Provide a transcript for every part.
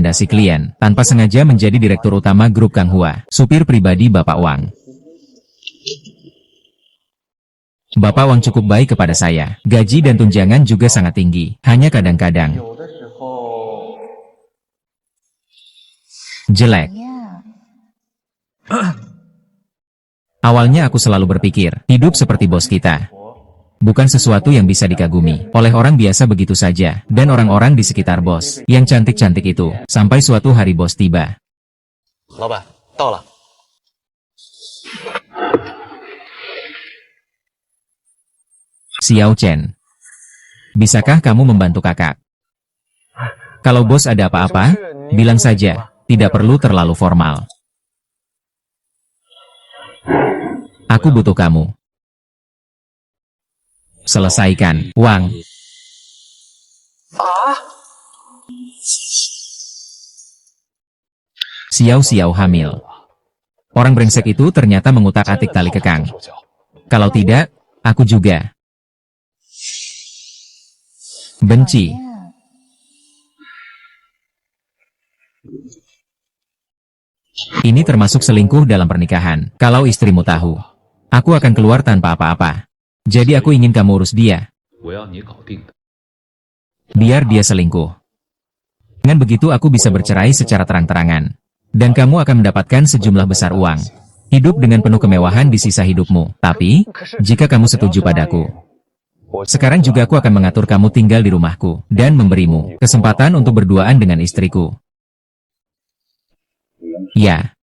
rekomendasi klien, tanpa sengaja menjadi direktur utama grup Kang Hua, supir pribadi Bapak Wang. Bapak Wang cukup baik kepada saya, gaji dan tunjangan juga sangat tinggi, hanya kadang-kadang jelek. Awalnya aku selalu berpikir, hidup seperti bos kita. Bukan sesuatu yang bisa dikagumi oleh orang biasa begitu saja, dan orang-orang di sekitar bos, yang cantik-cantik itu, sampai suatu hari bos tiba. Laoban, 到了. Xiao Chen, bisakah kamu membantu kakak? Kalau bos ada apa-apa, bilang saja, tidak perlu terlalu formal. Aku butuh kamu. Selesaikan, Wang. Xiao hamil. Orang brengsek itu ternyata mengutak-atik tali kekang. Kalau tidak, aku juga. Benci. Ini termasuk selingkuh dalam pernikahan. Kalau istrimu tahu, aku akan keluar tanpa apa-apa. Jadi aku ingin kamu urus dia. Biar dia selingkuh. Dengan begitu aku bisa bercerai secara terang-terangan. Dan kamu akan mendapatkan sejumlah besar uang. Hidup dengan penuh kemewahan di sisa hidupmu. Tapi, jika kamu setuju padaku, sekarang juga aku akan mengatur kamu tinggal di rumahku, dan memberimu kesempatan untuk berduaan dengan istriku. Ya.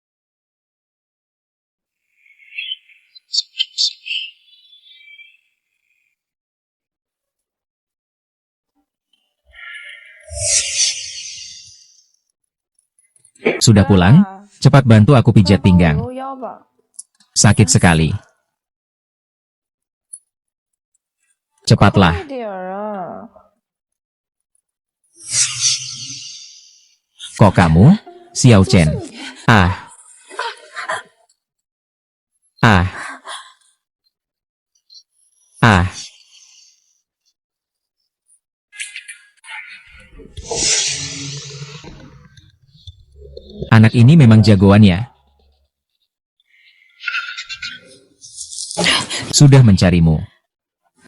Sudah pulang? Cepat bantu aku pijat pinggang. Sakit sekali. Cepatlah. Kok kamu, Xiao Chen? Anak ini memang jagoan ya. Sudah mencarimu.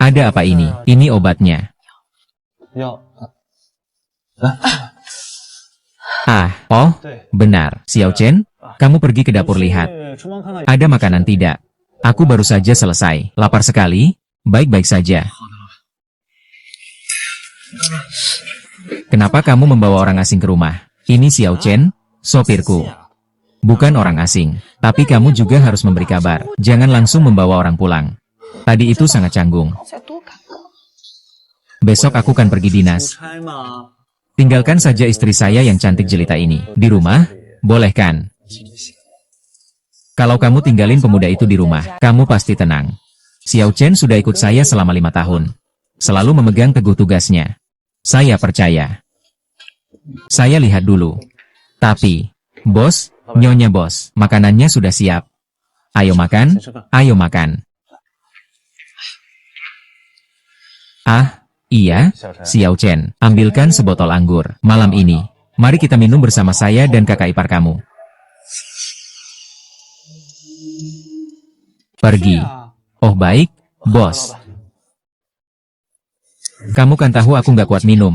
Ada apa ini? Ini obatnya. Oh, benar. Xiao Chen, kamu pergi ke dapur lihat. Ada makanan tidak? Aku baru saja selesai. Lapar sekali? Baik-baik saja. Kenapa kamu membawa orang asing ke rumah? Ini Xiao Chen, sopirku. Bukan orang asing, tapi kamu juga harus memberi kabar. Jangan langsung membawa orang pulang. Tadi itu sangat canggung. Besok aku kan pergi dinas. Tinggalkan saja istri saya yang cantik jelita ini. Di rumah, boleh kan? Kalau kamu tinggalin pemuda itu di rumah, kamu pasti tenang. Xiao Chen sudah ikut saya selama 5 tahun. Selalu memegang teguh tugasnya. Saya percaya. Saya lihat dulu. Tapi, bos, nyonya bos, makanannya sudah siap. Ayo makan, ayo makan. Iya, Xiao Chen, ambilkan sebotol anggur. Malam ini, mari kita minum bersama saya dan kakak ipar kamu. Pergi. Oh baik, bos. Kamu kan tahu aku nggak kuat minum.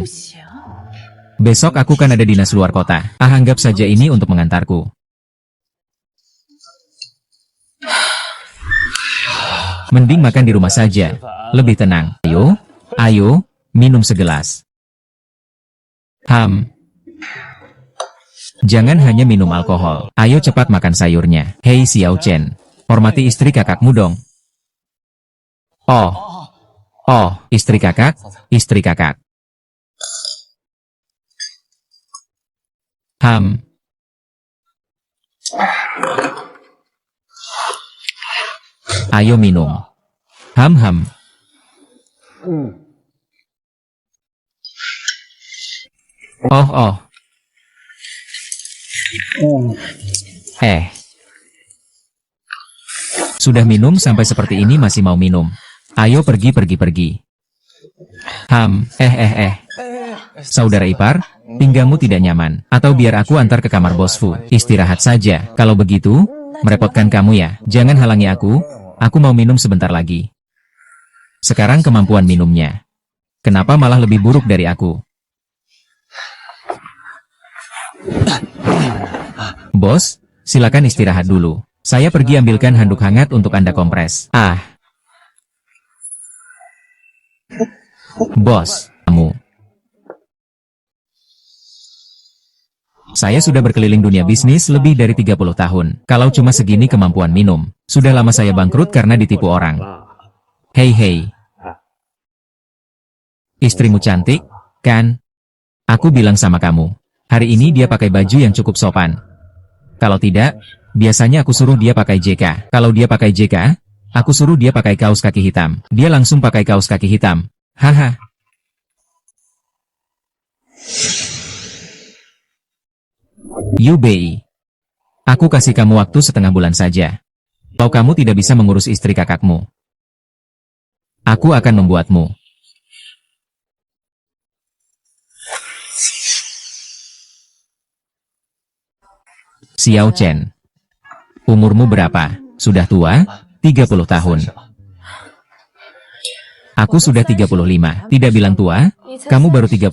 Besok aku kan ada dinas luar kota. Anggap saja ini untuk mengantarku. Mending makan di rumah saja. Lebih tenang. Ayo, minum segelas. Jangan hanya minum alkohol. Ayo cepat makan sayurnya. Hei Xiao Chen, hormati istri kakakmu dong. Oh, istri kakak, istri kakak. Ayo minum. Oh. Sudah minum sampai seperti ini masih mau minum. Ayo pergi. Saudara ipar, Pinggangmu tidak nyaman, atau biar aku antar ke kamar bos Fu. Istirahat saja. Kalau begitu, merepotkan kamu ya. Jangan halangi aku mau minum sebentar lagi. Sekarang kemampuan minumnya. Kenapa malah lebih buruk dari aku? Bos, silakan istirahat dulu. Saya pergi ambilkan handuk hangat untuk Anda kompres. Bos, kamu. Saya sudah berkeliling dunia bisnis lebih dari 30 tahun. Kalau cuma segini kemampuan minum, sudah lama saya bangkrut karena ditipu orang. Hei. Istrimu cantik, kan? Aku bilang sama kamu, hari ini dia pakai baju yang cukup sopan. Kalau tidak, biasanya aku suruh dia pakai JK. Kalau dia pakai JK, aku suruh dia pakai kaos kaki hitam. Dia langsung pakai kaos kaki hitam. Haha. Yubei. Aku kasih kamu waktu setengah bulan saja. Kalau kamu tidak bisa mengurus istri kakakmu, aku akan membuatmu. Xiao Chen. Umurmu berapa? Sudah tua? 30 tahun. Aku sudah 35. Tidak bilang tua? Kamu baru 30?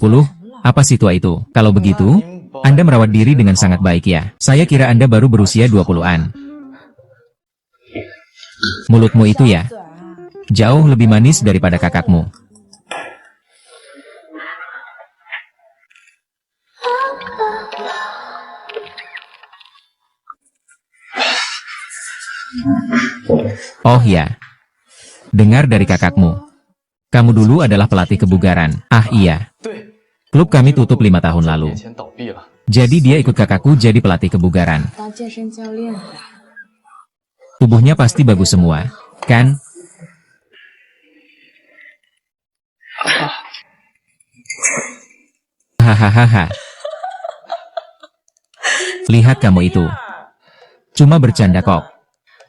Apa sih tua itu? Kalau begitu, Anda merawat diri dengan sangat baik ya. Saya kira Anda baru berusia 20-an. Mulutmu itu ya, jauh lebih manis daripada kakakmu. Oh ya, dengar dari kakakmu. Kamu dulu adalah pelatih kebugaran. Ah iya, klub kami tutup 5 tahun lalu. Jadi dia ikut kakakku jadi pelatih kebugaran. Tubuhnya pasti bagus semua, kan? Hahaha. Lihat kamu itu. Cuma bercanda kok.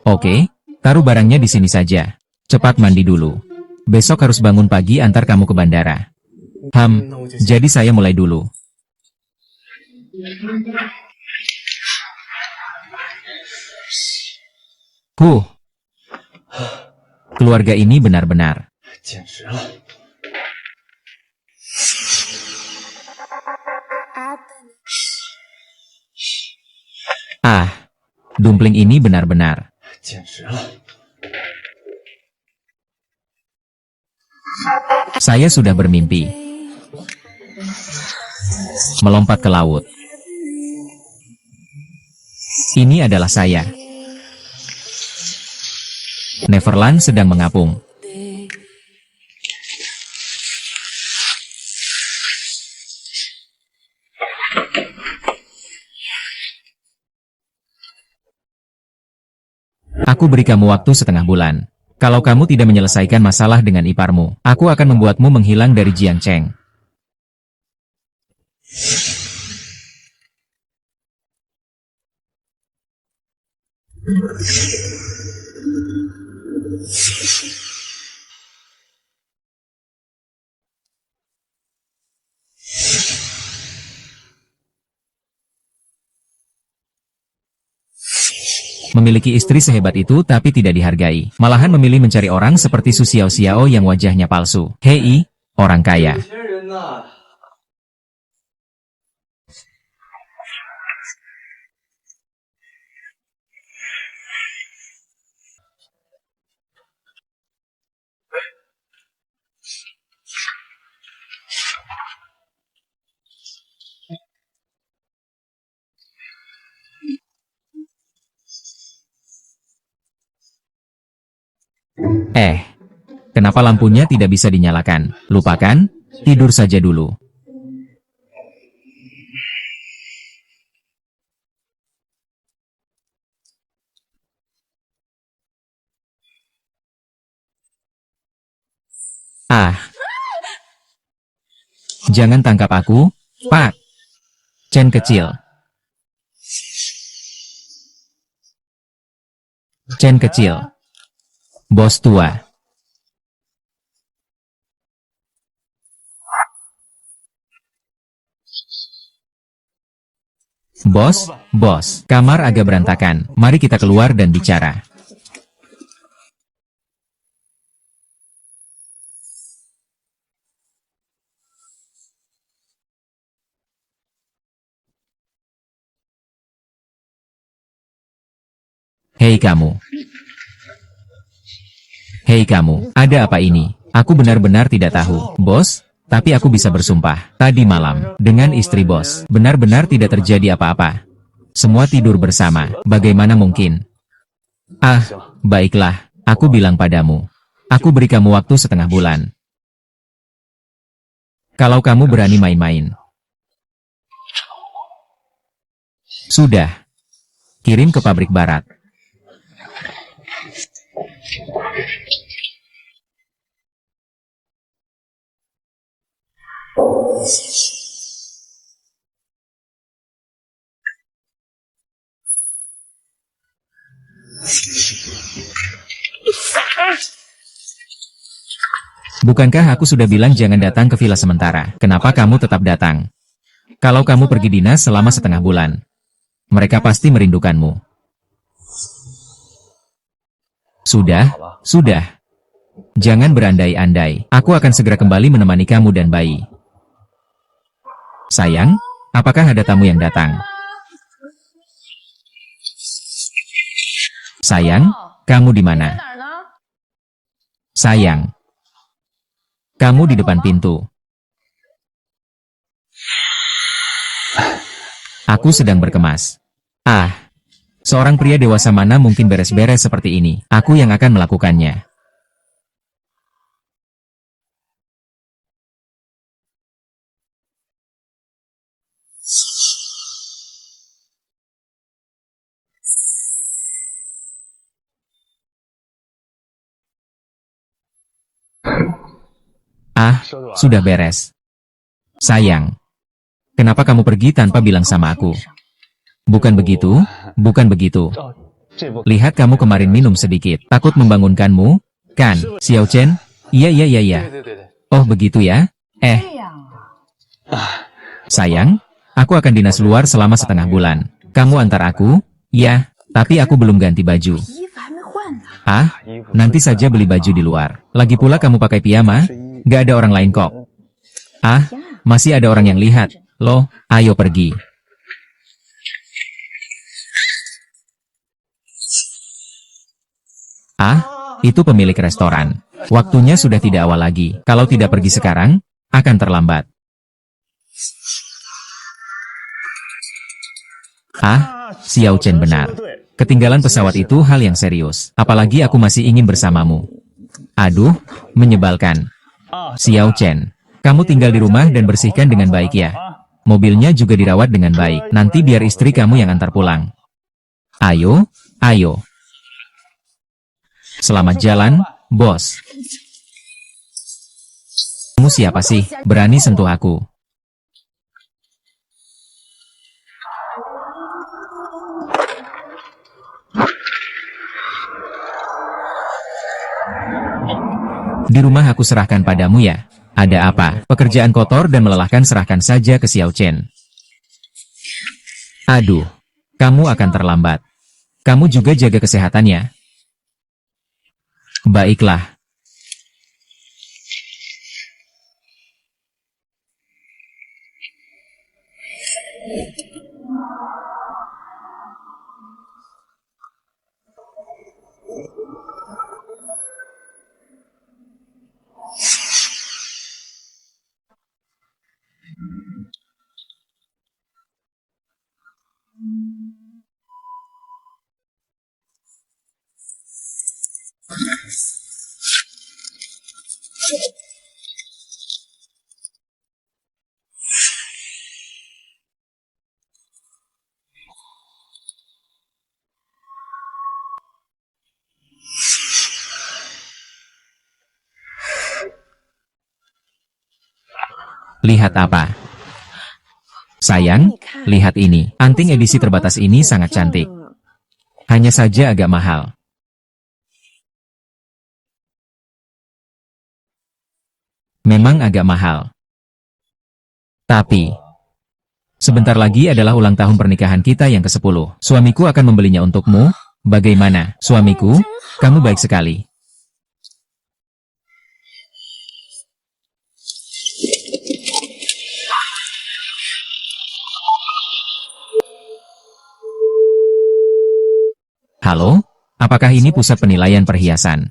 Oke, taruh barangnya di sini saja. Cepat mandi dulu. Besok harus bangun pagi antar kamu ke bandara. Jadi saya mulai dulu. Keluarga ini benar-benar. Dumpling ini benar-benar. Saya sudah bermimpi. Melompat ke laut. Ini adalah saya. Neverland sedang mengapung. Aku beri kamu waktu setengah bulan. Kalau kamu tidak menyelesaikan masalah dengan iparmu, aku akan membuatmu menghilang dari Jiangcheng. Memiliki istri sehebat itu tapi tidak dihargai. Malahan memilih mencari orang seperti Su Xiao Xiao yang wajahnya palsu. Hei, orang kaya. Kenapa lampunya tidak bisa dinyalakan? Lupakan, tidur saja dulu. Jangan tangkap aku, Pak. Chen kecil. Chen kecil. Bos tua. Bos, kamar agak berantakan. Mari kita keluar dan bicara. Hei kamu. Hei kamu, ada apa ini? Aku benar-benar tidak tahu, bos. Tapi aku bisa bersumpah, tadi malam, dengan istri bos, benar-benar tidak terjadi apa-apa. Semua tidur bersama, bagaimana mungkin? Ah, baiklah, aku bilang padamu. Aku beri kamu waktu setengah bulan. Kalau kamu berani main-main. Sudah. Kirim ke pabrik barat. Bukankah aku sudah bilang jangan datang ke villa sementara? Kenapa kamu tetap datang? Kalau kamu pergi dinas selama setengah bulan, mereka pasti merindukanmu. Sudah. Jangan berandai-andai. Aku akan segera kembali menemani kamu dan bayi. Sayang, apakah ada tamu yang datang? Sayang, kamu di mana? Sayang, kamu di depan pintu. Aku sedang berkemas. Ah, seorang pria dewasa mana mungkin beres-beres seperti ini? Aku yang akan melakukannya. Ah, sudah beres. Sayang, kenapa kamu pergi tanpa bilang sama aku? Bukan begitu, bukan begitu. Lihat kamu kemarin minum sedikit, takut membangunkanmu, kan, Xiao Chen? Iya. Oh begitu ya? Sayang, aku akan dinas luar selama setengah bulan. Kamu antar aku? Ya, tapi aku belum ganti baju. Ah, nanti saja beli baju di luar. Lagi pula kamu pakai piyama? Gak ada orang lain kok. Ah, masih ada orang yang lihat. Loh, ayo pergi. Ah, itu pemilik restoran. Waktunya sudah tidak awal lagi. Kalau tidak pergi sekarang, akan terlambat. Ah, Xiao Chen benar. Ketinggalan pesawat itu hal yang serius. Apalagi aku masih ingin bersamamu. Aduh, menyebalkan. Xiao Chen, kamu tinggal di rumah dan bersihkan dengan baik ya. Mobilnya juga dirawat dengan baik. Nanti biar istri kamu yang antar pulang. Ayo. Selamat jalan, bos. Kamu siapa sih? Berani sentuh aku. Di rumah aku serahkan padamu ya. Ada apa? Pekerjaan kotor dan melelahkan serahkan saja ke Xiao Chen. Aduh, kamu akan terlambat. Kamu juga jaga kesehatannya. Baiklah. Lihat apa? Sayang, lihat ini. Anting edisi terbatas ini sangat cantik. Hanya saja agak mahal. Memang agak mahal. Tapi, Sebentar lagi adalah ulang tahun pernikahan kita yang ke-10. Suamiku akan membelinya untukmu. Bagaimana, suamiku? Kamu baik sekali. Halo? Apakah ini pusat penilaian perhiasan?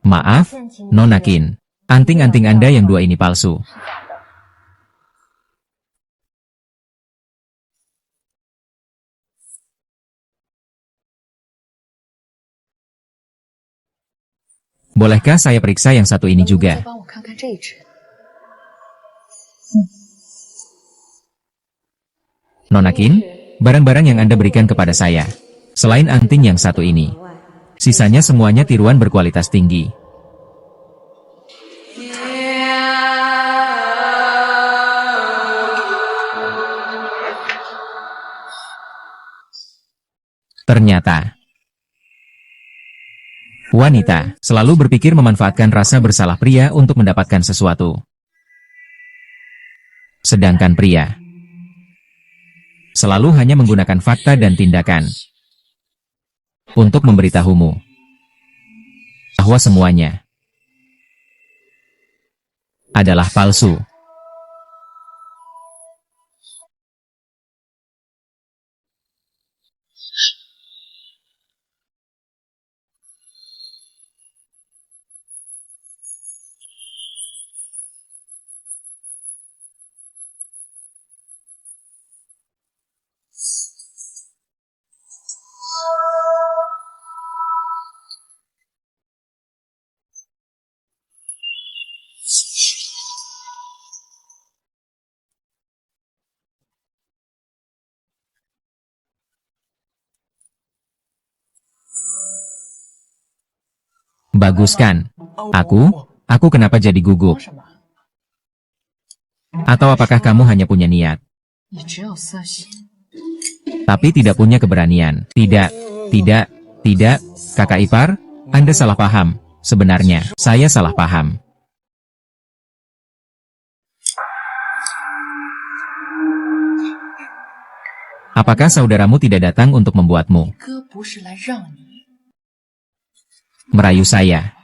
Maaf, Nona Qin. Anting-anting Anda yang dua ini palsu. Bolehkah saya periksa yang satu ini juga? Nona Qin, barang-barang yang Anda berikan kepada saya. Selain anting yang satu ini. Sisanya semuanya tiruan berkualitas tinggi. Ternyata, wanita selalu berpikir memanfaatkan rasa bersalah pria untuk mendapatkan sesuatu. Sedangkan pria selalu hanya menggunakan fakta dan tindakan untuk memberitahumu bahwa semuanya adalah palsu. Bagus kan? Aku kenapa jadi gugup? Atau apakah kamu hanya punya niat, tapi tidak punya keberanian? Tidak, tidak, kakak ipar, Anda salah paham. Sebenarnya, saya salah paham. Apakah saudaramu tidak datang untuk membuatmu merayu saya?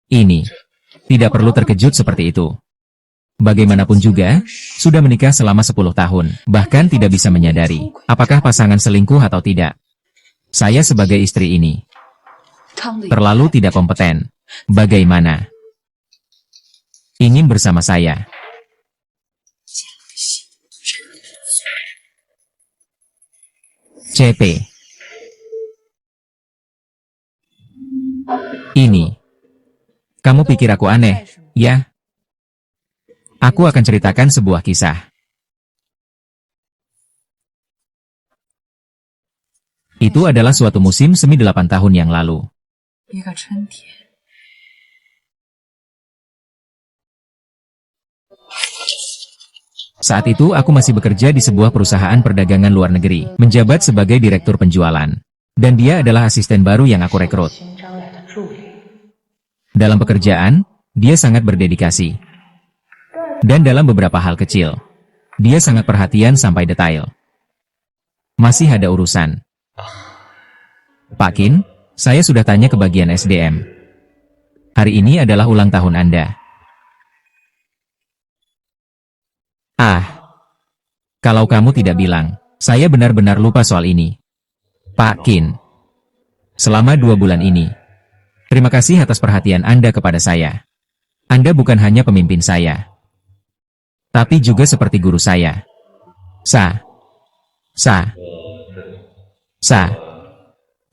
Ini, tidak perlu terkejut seperti itu. Bagaimanapun juga, sudah menikah selama 10 tahun, bahkan tidak bisa menyadari, apakah pasangan selingkuh atau tidak. Saya sebagai istri ini, terlalu tidak kompeten. Bagaimana? Ingin bersama saya? CP. Ini. Kamu pikir aku aneh, ya? Aku akan ceritakan sebuah kisah. Itu adalah suatu musim semi 8 tahun yang lalu. Saat itu aku masih bekerja di sebuah perusahaan perdagangan luar negeri, menjabat sebagai direktur penjualan. Dan dia adalah asisten baru yang aku rekrut. Dalam pekerjaan, dia sangat berdedikasi. Dan dalam beberapa hal kecil, dia sangat perhatian sampai detail. Masih ada urusan. Pak Qin, saya sudah tanya ke bagian SDM. Hari ini adalah ulang tahun Anda. Kalau kamu tidak bilang, saya benar-benar lupa soal ini. Pak Qin, selama 2 bulan ini, terima kasih atas perhatian Anda kepada saya. Anda bukan hanya pemimpin saya, tapi juga seperti guru saya.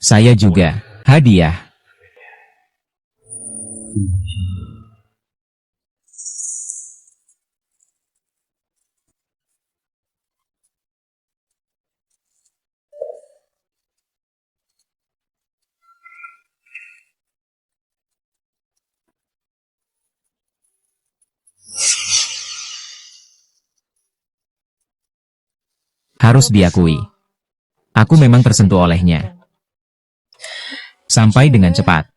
Saya juga, hadiah. Harus diakui, aku memang tersentuh olehnya. Sampai dengan cepat,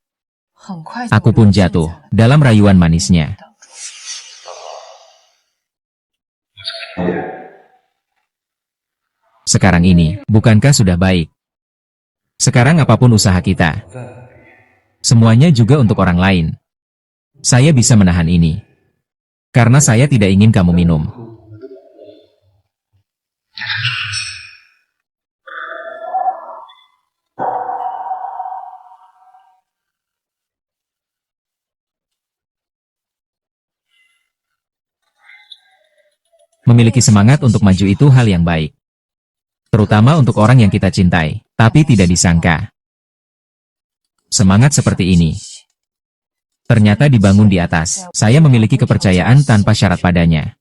aku pun jatuh dalam rayuan manisnya. Sekarang ini, bukankah sudah baik? Sekarang apapun usaha kita, semuanya juga untuk orang lain. Saya bisa menahan ini, karena saya tidak ingin kamu minum. Memiliki semangat untuk maju itu hal yang baik. Terutama untuk orang yang kita cintai, tapi tidak disangka. Semangat seperti ini ternyata dibangun di atas. Saya memiliki kepercayaan tanpa syarat padanya.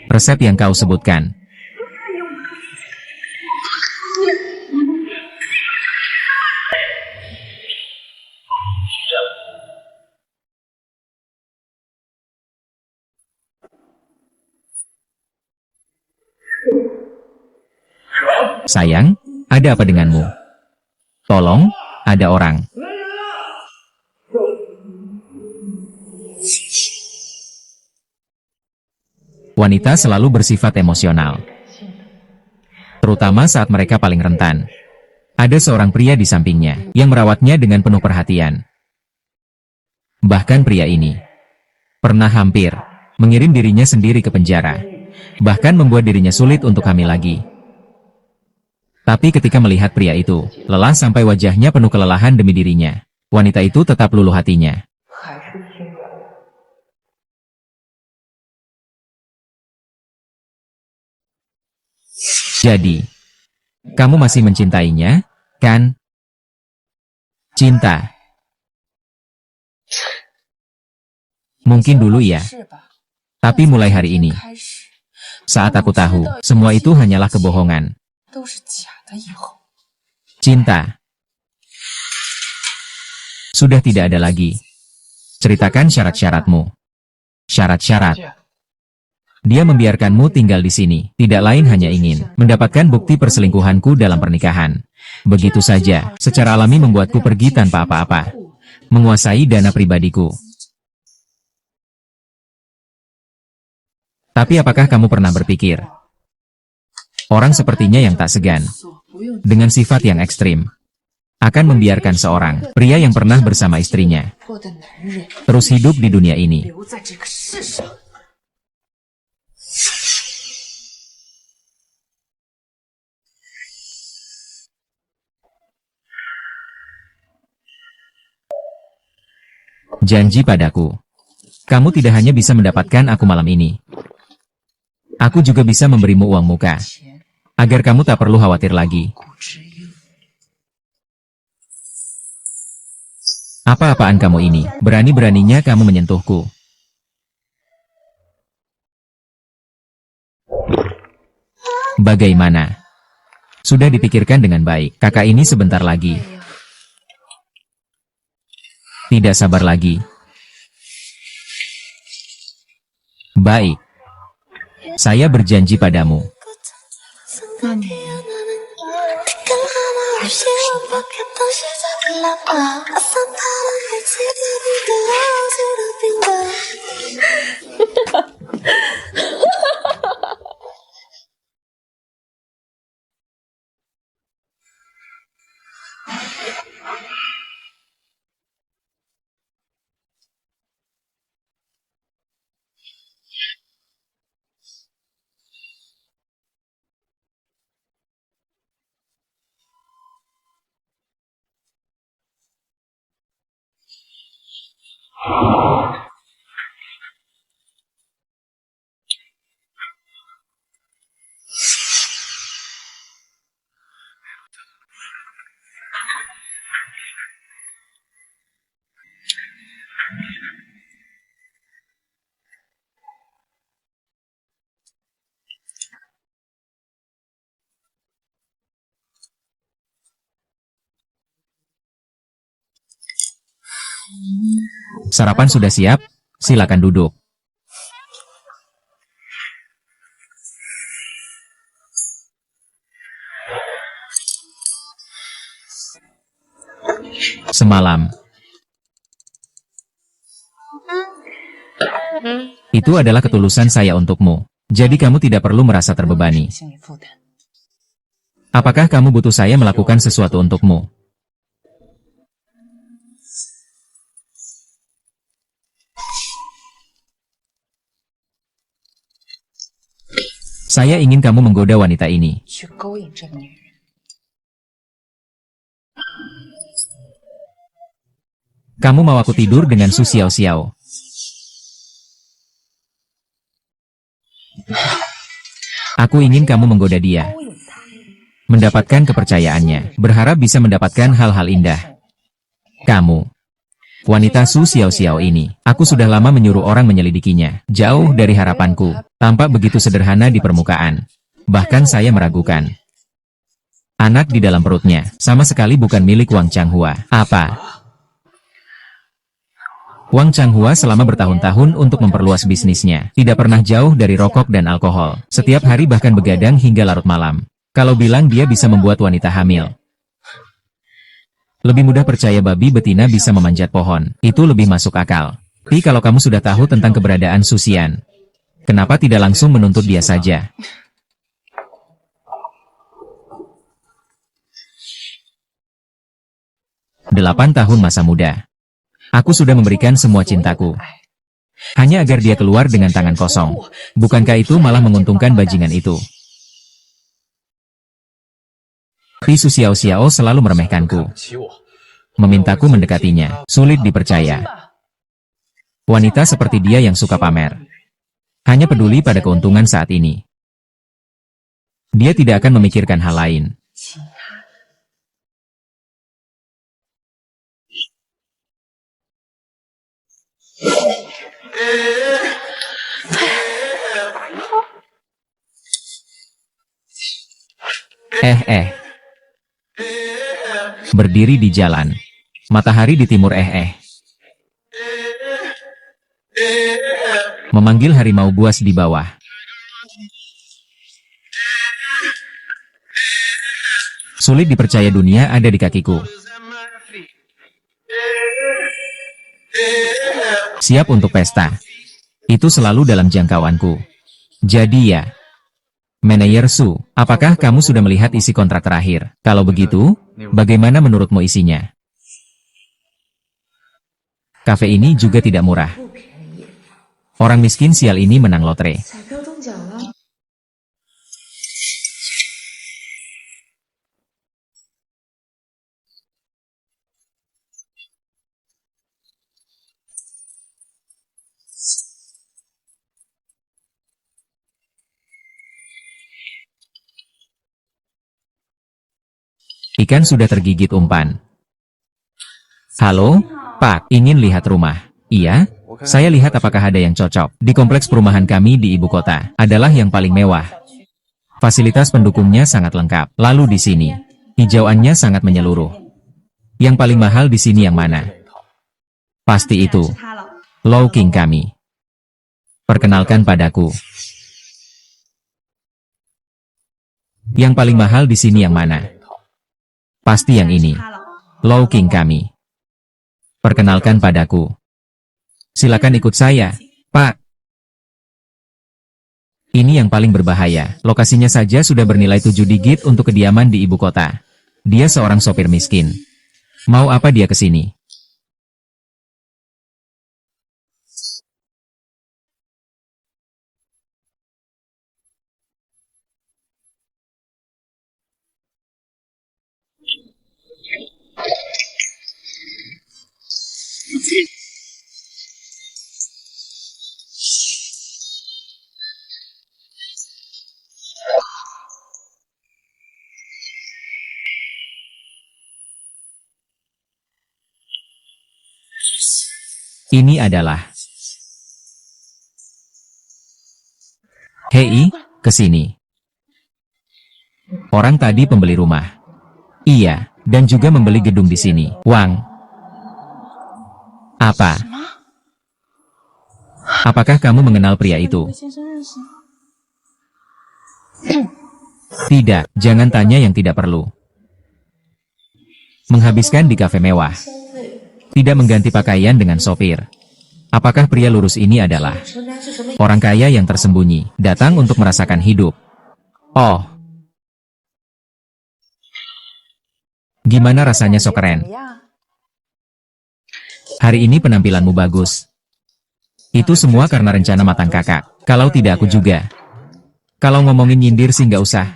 Resep yang kau sebutkan. Sayang, ada apa denganmu? Tolong, ada orang. Wanita selalu bersifat emosional, terutama saat mereka paling rentan. Ada seorang pria di sampingnya, yang merawatnya dengan penuh perhatian. Bahkan pria ini pernah hampir mengirim dirinya sendiri ke penjara, bahkan membuat dirinya sulit untuk hamil lagi. Tapi ketika melihat pria itu, lelah sampai wajahnya penuh kelelahan demi dirinya, wanita itu tetap luluh hatinya. Jadi, kamu masih mencintainya, kan? Cinta. Mungkin dulu ya, tapi mulai hari ini, saat aku tahu, semua itu hanyalah kebohongan. Cinta sudah tidak ada lagi. Ceritakan syarat-syaratmu. Syarat-syarat. Dia membiarkanmu tinggal di sini, tidak lain hanya ingin mendapatkan bukti perselingkuhanku dalam pernikahan. Begitu saja, secara alami membuatku pergi tanpa apa-apa. Menguasai dana pribadiku. Tapi apakah kamu pernah berpikir? Orang sepertinya yang tak segan, dengan sifat yang ekstrim, akan membiarkan seorang pria yang pernah bersama istrinya terus hidup di dunia ini. Janji padaku, kamu tidak hanya bisa mendapatkan aku malam ini. Aku juga bisa memberimu uang muka, agar kamu tak perlu khawatir lagi. Apa-apaan kamu ini? Berani-beraninya kamu menyentuhku. Bagaimana? Sudah dipikirkan dengan baik. Kakak ini sebentar lagi. Tidak sabar lagi. Baik. Saya berjanji padamu. Sarapan sudah siap, silakan duduk. semalam. Itu adalah ketulusan saya untukmu. Jadi kamu tidak perlu merasa terbebani. Apakah kamu butuh saya melakukan sesuatu untukmu? Saya ingin kamu menggoda wanita ini. Kamu mau aku tidur dengan Su Xiao-xiao? Aku ingin kamu menggoda dia. Mendapatkan kepercayaannya. Berharap bisa mendapatkan hal-hal indah. Kamu. Wanita Su Xiao-xiao ini. Aku sudah lama menyuruh orang menyelidikinya. Jauh dari harapanku. Tampak begitu sederhana di permukaan. Bahkan saya meragukan. Anak di dalam perutnya. Sama sekali bukan milik Wang Changhua. Apa? Wang Changhua selama bertahun-tahun untuk memperluas bisnisnya. Tidak pernah jauh dari rokok dan alkohol. Setiap hari bahkan begadang hingga larut malam. Kalau bilang dia bisa membuat wanita hamil. Lebih mudah percaya babi betina bisa memanjat pohon. Itu lebih masuk akal. Tapi kalau kamu sudah tahu tentang keberadaan Susian, kenapa tidak langsung menuntut dia saja? Delapan tahun masa muda. Aku sudah memberikan semua cintaku. Hanya agar dia keluar dengan tangan kosong. Bukankah itu malah menguntungkan bajingan itu? Tapi Su Xiao-xiao selalu meremehkanku. Memintaku mendekatinya. Sulit dipercaya. Wanita seperti dia yang suka pamer. Hanya peduli pada keuntungan saat ini. Dia tidak akan memikirkan hal lain. Berdiri di jalan. Matahari di timur memanggil harimau buas di bawah. Sulit dipercaya dunia ada di kakiku. Siap untuk pesta. Itu selalu dalam jangkauanku. Jadi ya. Manajer Su, apakah kamu sudah melihat isi kontrak terakhir? Kalau begitu, bagaimana menurutmu isinya? Kafe ini juga tidak murah. Orang miskin sial ini menang lotre. Ikan sudah tergigit umpan. Halo, Pak, ingin lihat rumah? Iya? Saya lihat apakah ada yang cocok. Di kompleks perumahan kami di ibu kota, adalah yang paling mewah. Fasilitas pendukungnya sangat lengkap. Lalu di sini, hijauannya sangat menyeluruh. Yang paling mahal di sini yang mana? Pasti itu. Low King kami. Perkenalkan padaku. Yang paling mahal di sini yang mana? Pasti yang ini. Low King kami. Perkenalkan padaku. Silakan ikut saya, Pak. Ini yang paling berbahaya. Lokasinya saja sudah bernilai 7 digit untuk kediaman di ibu kota. Dia seorang sopir miskin. Mau apa dia ke sini? Ini adalah... Hei, kesini. Orang tadi pembeli rumah. Iya, dan juga membeli gedung di sini. Wang. Apa? Apakah kamu mengenal pria itu? Tidak, jangan tanya yang tidak perlu. Menghabiskan di kafe mewah. Tidak mengganti pakaian dengan sopir. Apakah pria lurus ini adalah orang kaya yang tersembunyi, datang untuk merasakan hidup? Oh, gimana rasanya so keren? Hari ini penampilanmu bagus. Itu semua karena rencana matang kakak. Kalau tidak aku juga. Kalau ngomongin nyindir sih nggak usah.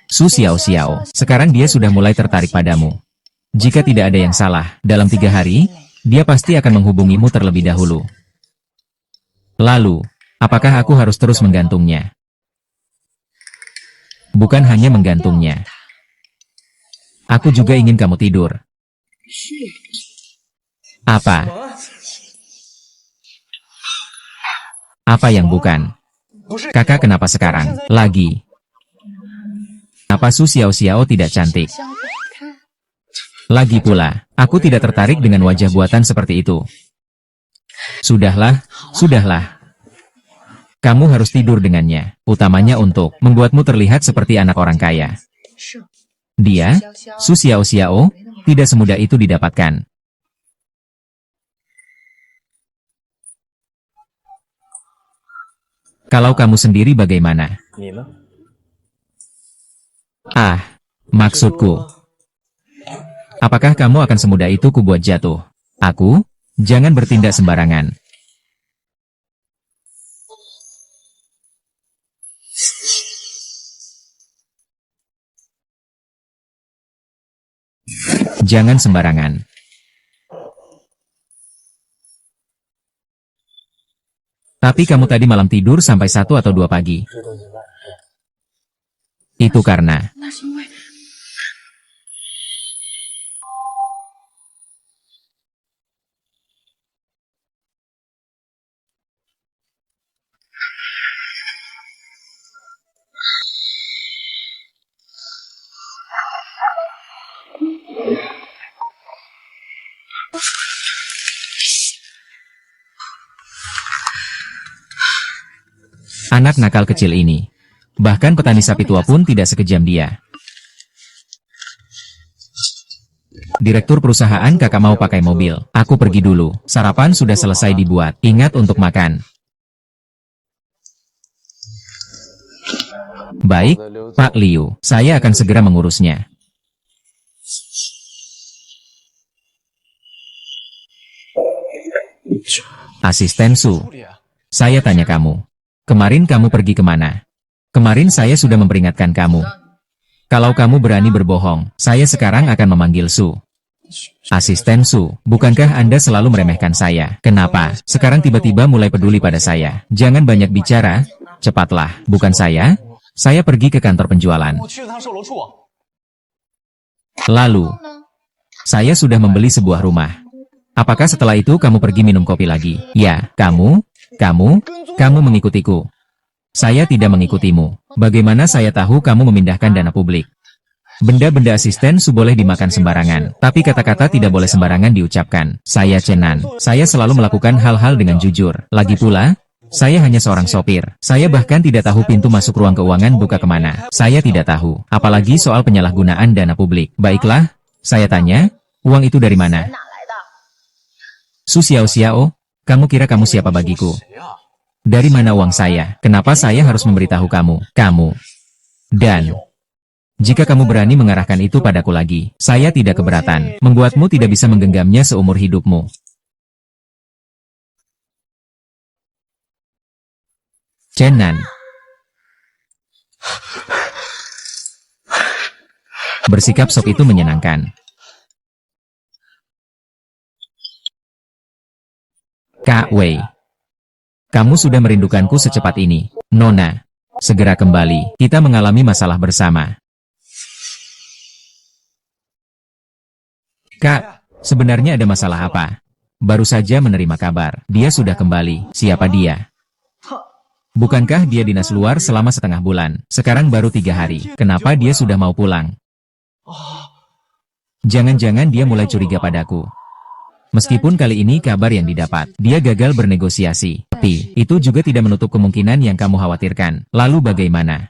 Su Xiao Xiao, sekarang dia sudah mulai tertarik padamu. Jika tidak ada yang salah, dalam 3 hari, dia pasti akan menghubungimu terlebih dahulu. Lalu, apakah aku harus terus menggantungnya? Bukan hanya menggantungnya. Aku juga ingin kamu tidur. Apa? Apa yang bukan? Kakak kenapa sekarang? Lagi. Apa Su Xiao Xiao tidak cantik? Lagi pula, aku tidak tertarik dengan wajah buatan seperti itu. Sudahlah, sudahlah. Kamu harus tidur dengannya, utamanya untuk membuatmu terlihat seperti anak orang kaya. Dia, Su Xiao Xiao, tidak semudah itu didapatkan. Kalau kamu sendiri bagaimana? Ah, maksudku. Apakah kamu akan semudah itu kubuat jatuh? Aku? Jangan bertindak sembarangan. Jangan sembarangan. Tapi kamu tadi malam tidur sampai 1 atau 2 pagi. Itu karena... Anak nakal kecil ini. Bahkan petani sapi tua pun tidak sekejam dia. Direktur perusahaan kakak mau pakai mobil. Aku pergi dulu. Sarapan sudah selesai dibuat. Ingat untuk makan. Baik, Pak Liu. Saya akan segera mengurusnya. Asisten Su. Saya tanya kamu. Kemarin kamu pergi kemana? Kemarin saya sudah memperingatkan kamu. Kalau kamu berani berbohong, saya sekarang akan memanggil Su. Asisten Su, bukankah Anda selalu meremehkan saya? Kenapa? Sekarang tiba-tiba mulai peduli pada saya. Jangan banyak bicara. Cepatlah, bukan saya. Saya pergi ke kantor penjualan. Lalu, saya sudah membeli sebuah rumah. Apakah setelah itu kamu pergi minum kopi lagi? Ya, kamu mengikutiku. Saya tidak mengikutimu. Bagaimana saya tahu kamu memindahkan dana publik? Benda-benda asisten Su boleh dimakan sembarangan, tapi kata-kata tidak boleh sembarangan diucapkan. Saya Chenan. Saya selalu melakukan hal-hal dengan jujur. Lagi pula, saya hanya seorang sopir. Saya bahkan tidak tahu pintu masuk ruang keuangan buka kemana. Saya tidak tahu, apalagi soal penyalahgunaan dana publik. Baiklah, saya tanya, uang itu dari mana? Su Xiao Xiao, kamu kira kamu siapa bagiku? Dari mana uang saya? Kenapa saya harus memberitahu kamu? Dan, jika kamu berani mengarahkan itu padaku lagi, saya tidak keberatan. Membuatmu tidak bisa menggenggamnya seumur hidupmu. Chenan. Bersikap sok itu menyenangkan. Kak Wei. Kamu sudah merindukanku secepat ini. Nona, segera kembali. Kita mengalami masalah bersama. Kak, sebenarnya ada masalah apa? Baru saja menerima kabar. Dia sudah kembali. Siapa dia? Bukankah dia dinas luar selama setengah bulan? Sekarang baru 3 hari. Kenapa dia sudah mau pulang? Jangan-jangan dia mulai curiga padaku. Meskipun kali ini kabar yang didapat, dia gagal bernegosiasi. Tapi, itu juga tidak menutup kemungkinan yang kamu khawatirkan. Lalu bagaimana?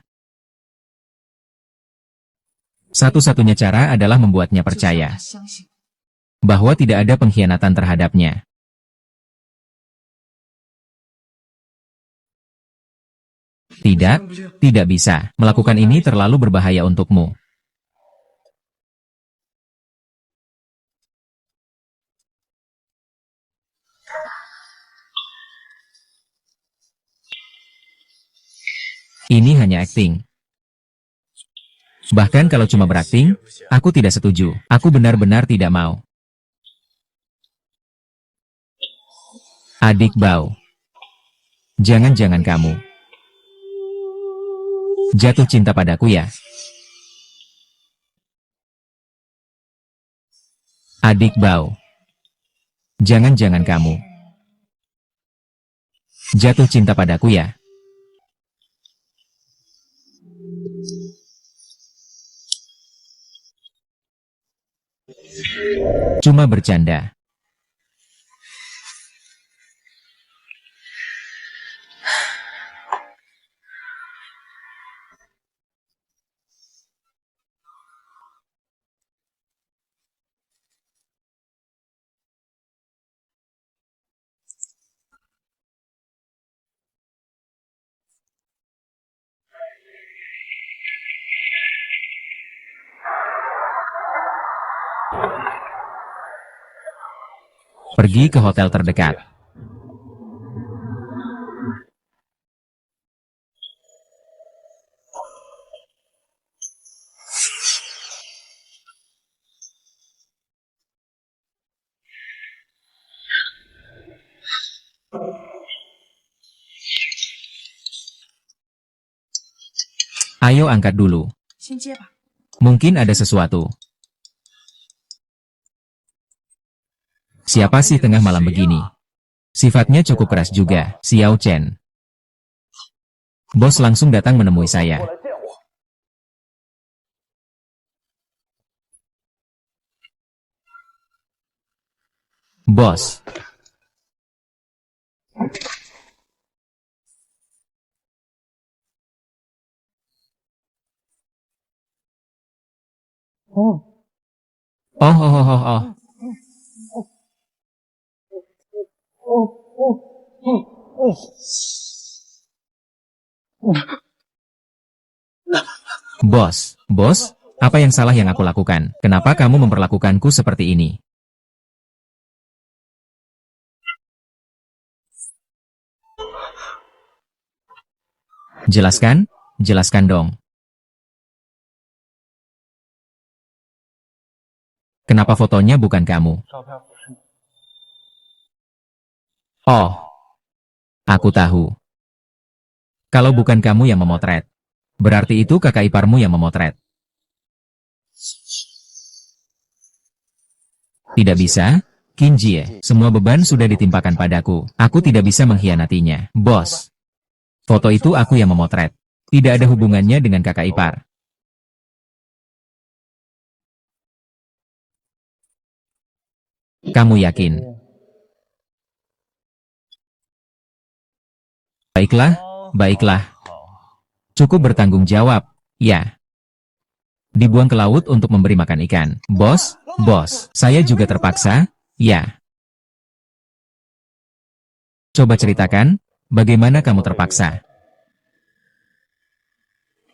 Satu-satunya cara adalah membuatnya percaya. bahwa tidak ada pengkhianatan terhadapnya. Tidak, tidak bisa. Melakukan ini terlalu berbahaya untukmu. Ini hanya akting. Bahkan kalau cuma berakting, aku tidak setuju. Aku benar-benar tidak mau. Adik Bao. Jangan-jangan kamu jatuh cinta padaku ya? Adik Bao. Jangan-jangan kamu jatuh cinta padaku ya? Cuma bercanda. Pergi ke hotel terdekat. Ayo angkat dulu. Mungkin ada sesuatu. Siapa sih tengah malam begini? Sifatnya cukup keras juga, Xiao Chen. Bos langsung datang menemui saya. Bos. Oh. Bos, apa yang salah yang aku lakukan? Kenapa kamu memperlakukanku seperti ini? Jelaskan, jelaskan dong. Kenapa fotonya bukan kamu? Oh, aku tahu. Kalau bukan kamu yang memotret, berarti itu kakak iparmu yang memotret. Tidak bisa, Kinjie, semua beban sudah ditimpakan padaku. Aku tidak bisa mengkhianatinya. Bos, foto itu aku yang memotret. Tidak ada hubungannya dengan kakak ipar. Kamu yakin? Baiklah. Cukup bertanggung jawab, ya. Dibuang ke laut untuk memberi makan ikan. Bos, saya juga terpaksa, ya. Coba ceritakan, bagaimana kamu terpaksa?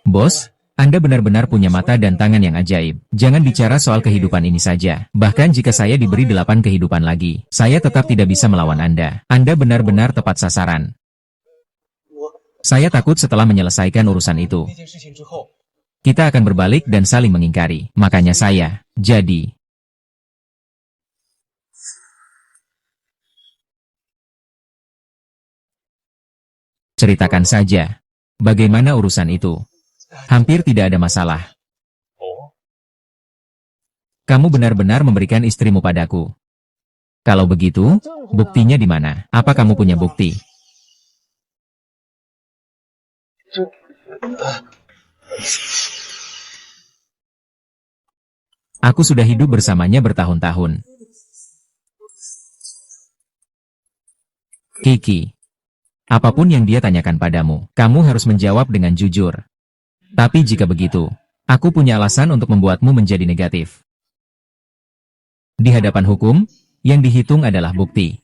Bos, Anda benar-benar punya mata dan tangan yang ajaib. Jangan bicara soal kehidupan ini saja. Bahkan jika saya diberi 8 kehidupan lagi, saya tetap tidak bisa melawan Anda. Anda benar-benar tepat sasaran. Saya takut setelah menyelesaikan urusan itu, kita akan berbalik dan saling mengingkari. Makanya saya, jadi. Ceritakan saja. Bagaimana urusan itu? Hampir tidak ada masalah. Kamu benar-benar memberikan istrimu padaku. Kalau begitu, buktinya di mana? Apa kamu punya bukti? Aku sudah hidup bersamanya bertahun-tahun. Kiki, apapun yang dia tanyakan padamu, kamu harus menjawab dengan jujur. Tapi jika begitu, aku punya alasan untuk membuatmu menjadi negatif. Di hadapan hukum, yang dihitung adalah bukti.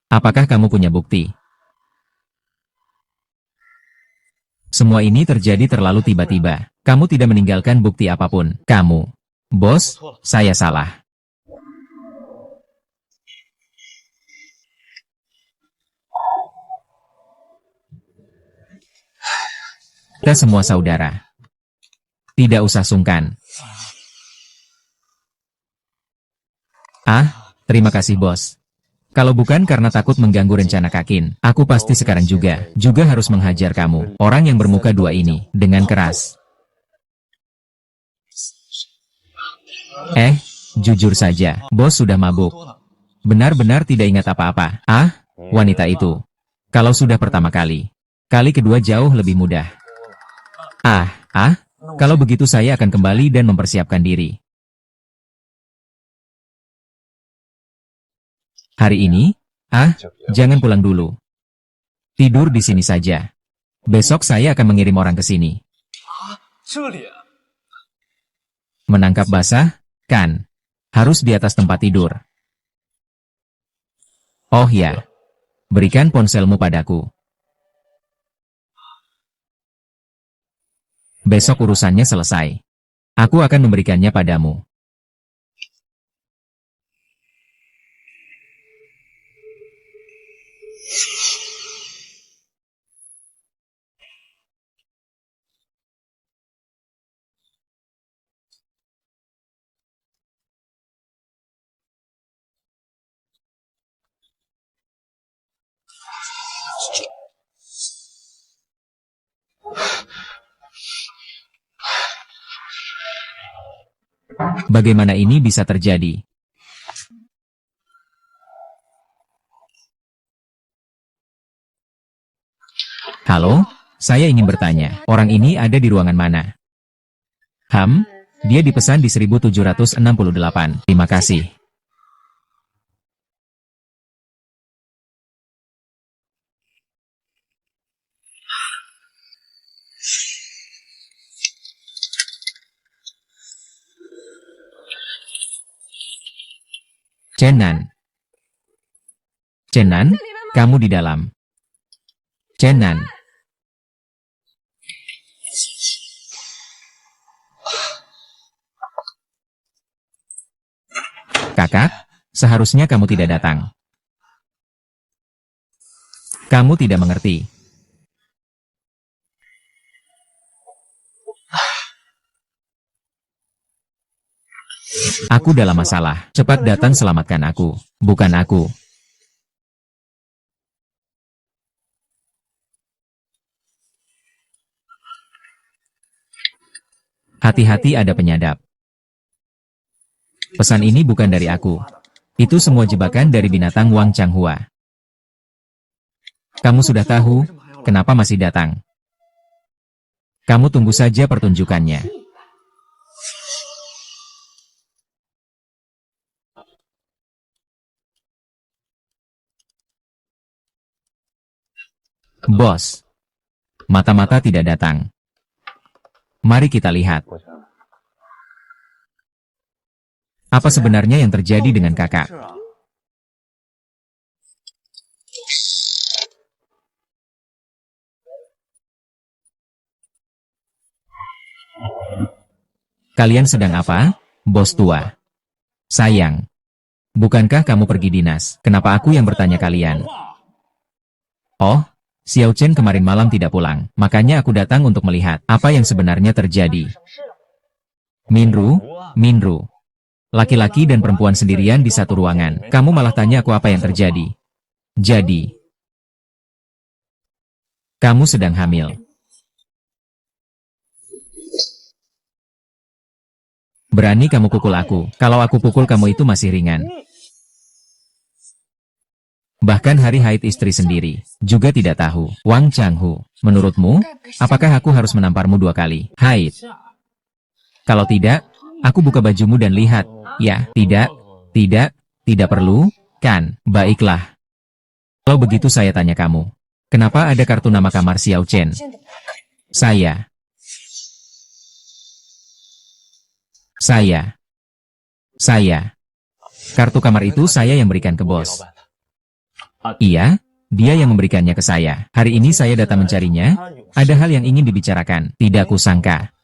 Apakah kamu punya bukti? Semua ini terjadi terlalu tiba-tiba. Kamu tidak meninggalkan bukti apapun. Kamu. Bos, saya salah. Kita semua saudara. Tidak usah sungkan. Terima kasih bos. Kalau bukan karena takut mengganggu rencana Kakin, aku pasti sekarang juga harus menghajar kamu, orang yang bermuka dua ini, dengan keras. Jujur saja, bos sudah mabuk. Benar-benar tidak ingat apa-apa. Wanita itu. Kalau sudah pertama kali kedua jauh lebih mudah. Kalau begitu saya akan kembali dan mempersiapkan diri. Hari ini? Jangan pulang dulu. Tidur di sini saja. Besok saya akan mengirim orang ke sini. Menangkap basah? Kan. Harus di atas tempat tidur. Oh ya. Berikan ponselmu padaku. Besok urusannya selesai. Aku akan memberikannya padamu. Bagaimana ini bisa terjadi? Halo, saya ingin bertanya, orang ini ada di ruangan mana? Dia dipesan di 1768. Terima kasih. Cenan, kamu di dalam. Cenan. Kakak, seharusnya kamu tidak datang. Kamu tidak mengerti. Aku dalam masalah. Cepat datang selamatkan aku. Bukan aku. Hati-hati ada penyadap. Pesan ini bukan dari aku. Itu semua jebakan dari binatang Wang Changhua. Kamu sudah tahu, kenapa masih datang? Kamu tunggu saja pertunjukannya. Bos. Mata-mata tidak datang. Mari kita lihat. Apa sebenarnya yang terjadi dengan kakak? Kalian sedang apa, bos tua? Sayang. Bukankah kamu pergi dinas? Kenapa aku yang bertanya kalian? Oh, Xiao Chen kemarin malam tidak pulang, makanya aku datang untuk melihat apa yang sebenarnya terjadi. Minru, laki-laki dan perempuan sendirian di satu ruangan, kamu malah tanya aku apa yang terjadi. Jadi, kamu sedang hamil. Berani kamu pukul aku, kalau aku pukul kamu itu masih ringan. Bahkan hari haid istri sendiri, juga tidak tahu. Wang Changhu, menurutmu, apakah aku harus menamparmu 2 kali? Haid. Kalau tidak, aku buka bajumu dan lihat. Ya, tidak perlu, kan? Baiklah. Kalau begitu saya tanya kamu. Kenapa ada kartu nama kamar Xiao Chen? Saya. Kartu kamar itu saya yang berikan ke 我给老 bos. 板的。 Iya, dia yang memberikannya ke saya. Hari ini saya datang mencarinya. Ada hal yang ingin dibicarakan. Tidak kusangka.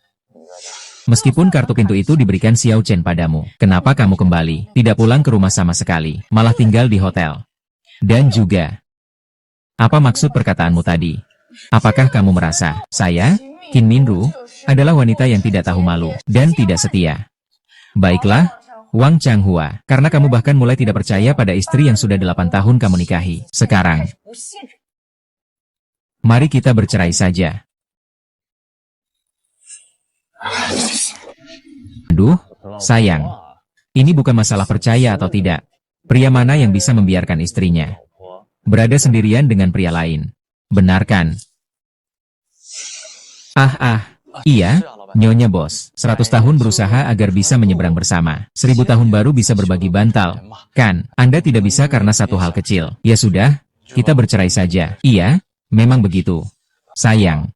Meskipun kartu pintu itu diberikan Xiao Chen padamu, kenapa kamu kembali? Tidak pulang ke rumah sama sekali, malah tinggal di hotel. Dan juga, apa maksud perkataanmu tadi? Apakah kamu merasa, saya, Qin Minru, adalah wanita yang tidak tahu malu, dan tidak setia? Baiklah, Wang Changhua, karena kamu bahkan mulai tidak percaya pada istri yang sudah 8 tahun kamu nikahi. Sekarang, mari kita bercerai saja. Aduh, sayang. Ini bukan masalah percaya atau tidak. Pria mana yang bisa membiarkan istrinya berada sendirian dengan pria lain? Benar kan? Iya, Nyonya Bos. 100 tahun berusaha agar bisa menyeberang bersama. 1000 tahun baru bisa berbagi bantal. Kan, Anda tidak bisa karena satu hal kecil. Ya sudah, kita bercerai saja. Iya, memang begitu. Sayang,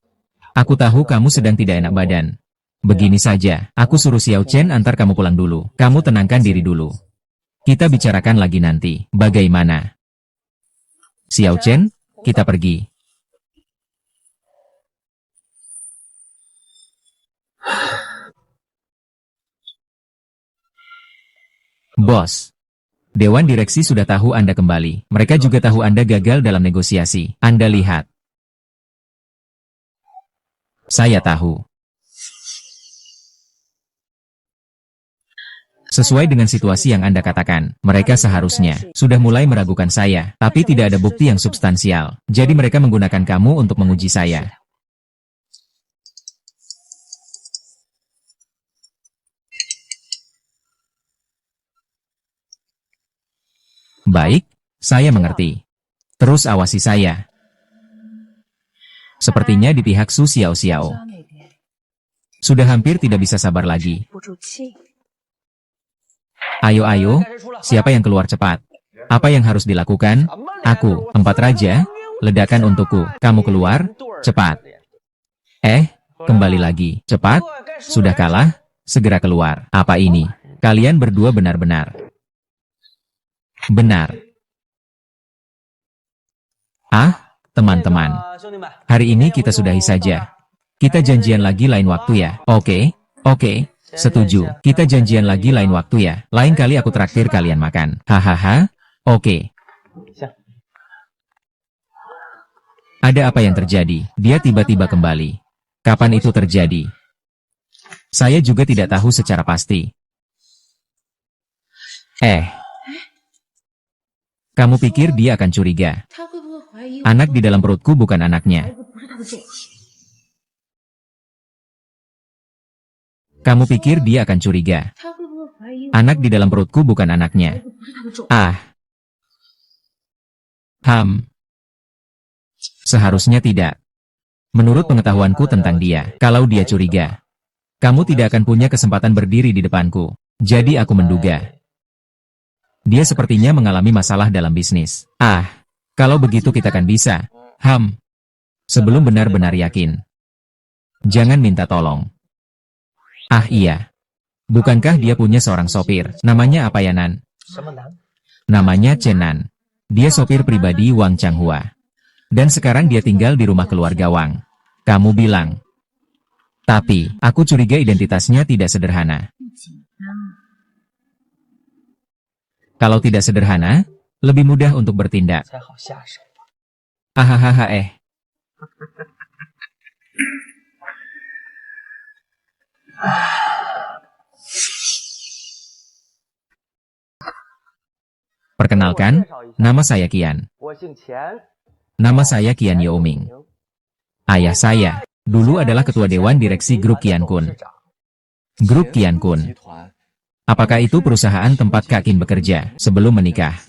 aku tahu kamu sedang tidak enak badan. Begini saja, aku suruh Xiao Chen antar kamu pulang dulu. Kamu tenangkan diri dulu. Kita bicarakan lagi nanti. Bagaimana? Xiao Chen, kita pergi. Bos, Dewan Direksi sudah tahu Anda kembali. Mereka juga tahu Anda gagal dalam negosiasi. Anda lihat. Saya tahu. Sesuai dengan situasi yang Anda katakan, mereka seharusnya sudah mulai meragukan saya, tapi tidak ada bukti yang substansial. Jadi mereka menggunakan kamu untuk menguji saya. Baik, saya mengerti. Terus awasi saya. Sepertinya di pihak Su Xiao Xiao sudah hampir tidak bisa sabar lagi. Ayo, siapa yang keluar cepat? Apa yang harus dilakukan? Aku, 4 raja, ledakan untukku. Kamu keluar, cepat. Kembali lagi, cepat. Sudah kalah, segera keluar. Apa ini? Kalian berdua benar-benar. Benar. Teman-teman. Hari ini kita sudahi saja. Kita janjian lagi lain waktu ya. Oke. Setuju, kita janjian lagi lain waktu ya. Lain kali aku traktir kalian makan. Hahaha, oke. Ada apa yang terjadi? Dia tiba-tiba kembali. Kapan itu terjadi? Saya juga tidak tahu secara pasti. Kamu pikir dia akan curiga? Anak di dalam perutku bukan anaknya. Kamu pikir dia akan curiga? Anak di dalam perutku bukan anaknya. Seharusnya tidak. Menurut pengetahuanku tentang dia, kalau dia curiga, kamu tidak akan punya kesempatan berdiri di depanku. Jadi aku menduga. Dia sepertinya mengalami masalah dalam bisnis. Kalau begitu kita kan bisa. Sebelum benar-benar yakin. Jangan minta tolong. Iya. Bukankah dia punya seorang sopir? Namanya apa ya, Nan? Namanya Chen Nan. Dia sopir pribadi Wang Changhua. Dan sekarang dia tinggal di rumah keluarga Wang. Kamu bilang. Tapi, aku curiga identitasnya tidak sederhana. Kalau tidak sederhana, lebih mudah untuk bertindak. Perkenalkan, nama saya Qian. Nama saya Qian Youming. Ayah saya, dulu adalah ketua dewan direksi grup Qian Kun. Grup Qian Kun. Apakah itu perusahaan tempat Kak Qin bekerja sebelum menikah?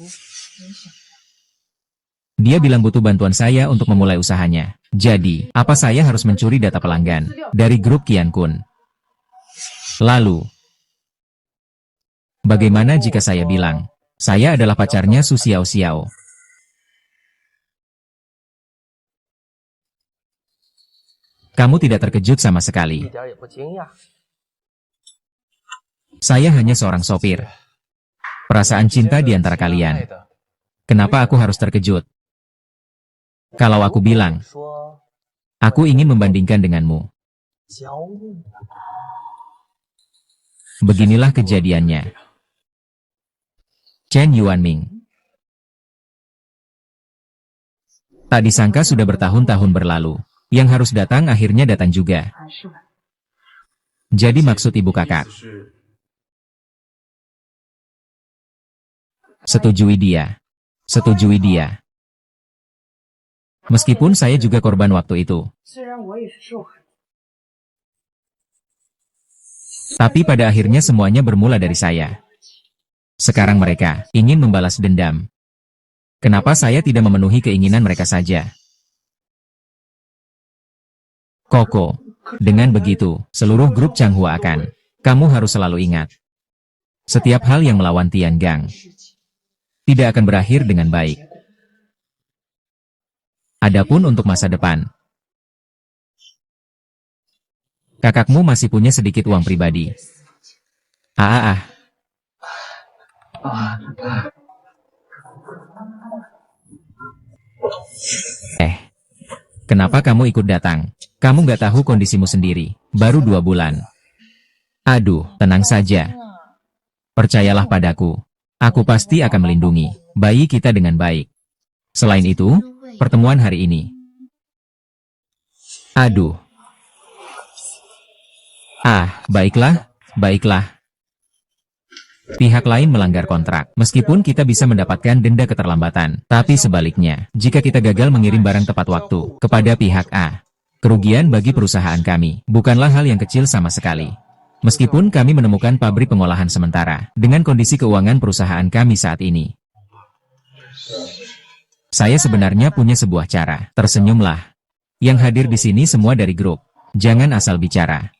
Dia bilang butuh bantuan saya untuk memulai usahanya. Jadi, apa saya harus mencuri data pelanggan dari grup Qian Kun? Lalu, bagaimana jika saya bilang, saya adalah pacarnya Su Xiao Xiao? Kamu tidak terkejut sama sekali. Saya hanya seorang sopir. perasaan cinta di antara kalian. Kenapa aku harus terkejut? Kalau aku bilang, aku ingin membandingkan denganmu. Beginilah kejadiannya. Chen Yuanming. Tak disangka sudah bertahun-tahun berlalu. Yang harus datang akhirnya datang juga. Jadi maksud ibu kakak. Setujui dia. Setujui dia. Meskipun saya juga korban waktu itu. Tapi pada akhirnya semuanya bermula dari saya. Sekarang mereka ingin membalas dendam. Kenapa saya tidak memenuhi keinginan mereka saja? Koko, dengan begitu, seluruh grup Changhua akan. Kamu harus selalu ingat. Setiap hal yang melawan Tiangang tidak akan berakhir dengan baik. Adapun untuk masa depan, kakakmu masih punya sedikit uang pribadi. Kenapa kamu ikut datang? Kamu nggak tahu kondisimu sendiri. Baru 2 bulan. Aduh, tenang saja. Percayalah padaku. Aku pasti akan melindungi bayi kita dengan baik. Selain itu, pertemuan hari ini. Aduh. Baiklah, baiklah. Pihak lain melanggar kontrak, meskipun kita bisa mendapatkan denda keterlambatan. Tapi sebaliknya, jika kita gagal mengirim barang tepat waktu kepada pihak A, kerugian bagi perusahaan kami bukanlah hal yang kecil sama sekali. Meskipun kami menemukan pabrik pengolahan sementara, dengan kondisi keuangan perusahaan kami saat ini. Saya sebenarnya punya sebuah cara. Tersenyumlah. Yang hadir di sini semua dari grup. Jangan asal bicara.